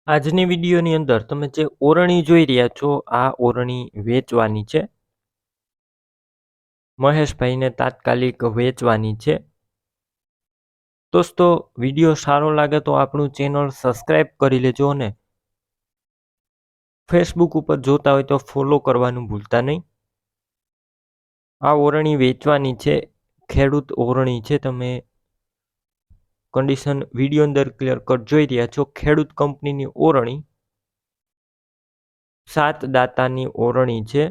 આજની વિડીયોની અંદર તમે જે ઓરણી જોઈ રહ્યા છો આ ઓરણી વેચવાની છે. મહેશભાઈને તાત્કાલિક વેચવાની છે. દોસ્તો, વિડીયો સારો લાગે તો આપણું ચેનલ સબસ્ક્રાઈબ કરી લેજો અને ફેસબુક ઉપર જોતા હોય તો ફોલો કરવાનું ભૂલતા નહીં. આ ઓરણી વેચવાની છે. ખેડૂત ઓરણી છે. તમે કન્ડિશન વિડીયો અંદર ક્લિયર કટ જોઈ રહ્યા છો. ખેડૂત કંપનીની ઓરણી 7 દાતાની ઓરણી છે.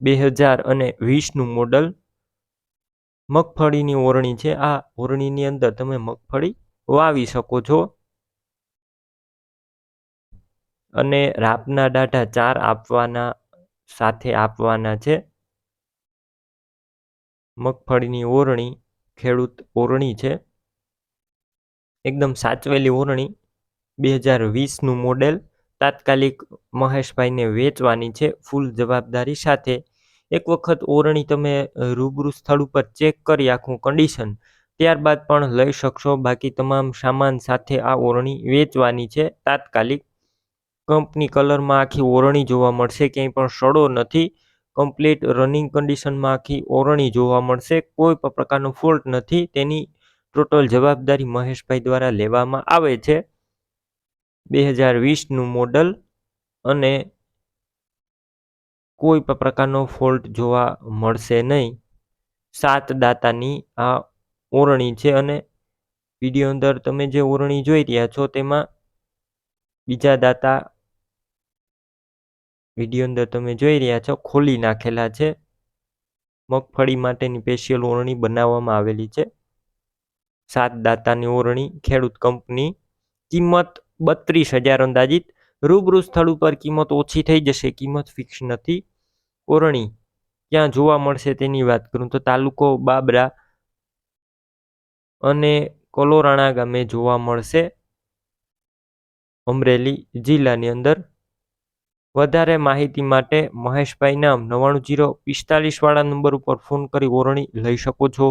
2020નું મોડલ. મગફળીની ઓરણી છે. આ ઓરણીની અંદર તમે મગફળી વાવી શકો છો અને રાપના ડાઢા 4 આપવાના સાથે આપવાના છે. મગફળીની ઓરણી ખેડૂત ઓરણી છે. એકદમ સાચવેલી ઓરણી 2020નું મોડેલ. તાત્કાલિક મહેશભાઈને વેચવાની છે ફૂલ જવાબદારી સાથે. એક વખત ઓરણી તમે રૂબરૂ સ્થળ ઉપર ચેક કરી આખું કન્ડિશન, ત્યારબાદ પણ લઈ શકશો. બાકી તમામ સામાન સાથે આ ઓરણી વેચવાની છે તાત્કાલિક. કંપની કલરમાં આખી ઓરણી જોવા મળશે, ક્યાંય પણ સડો નથી. કમ્પ્લીટ રનિંગ કન્ડિશનમાં આખી ઓરણી જોવા મળશે. કોઈ પણ પ્રકારનો ફોલ્ટ નથી. તેની ટોટલ જવાબદારી મહેશભાઈ દ્વારા લેવામાં આવે છે. 2020નું મોડલ અને કોઈ પણ પ્રકારનો ફોલ્ટ જોવા મળશે નહીં. 7 દાતાની આ ઓરણી છે અને વિડીયો અંદર તમે જે ઓરણી જોઈ રહ્યા છો તેમાં બીજા દાતા વિડીયો અંદર તમે જોઈ રહ્યા છો ખોલી નાખેલા છે. મગફળી માટેની સ્પેશિયલ ઓરણી બનાવવામાં આવેલી છે. 7 દાતાની ઓરણી ખેડૂત કંપની. કિંમત 32,000 અંદાજિત. રૂબરૂ સ્થળ ઉપર કિંમત ઓછી થઈ જશે, કિંમત ફિક્સ નથી. ઓરણી ક્યાં જોવા મળશે તેની વાત કરું તો તાલુકો બાબરા અને કોલોરાણા ગામે જોવા મળશે, અમરેલી જિલ્લાની અંદર. વધારે માહિતી માટે મહેશભાઈ નામ 99 045 વાળા નંબર ઉપર ફોન કરી ઓરણી લઈ શકો છો.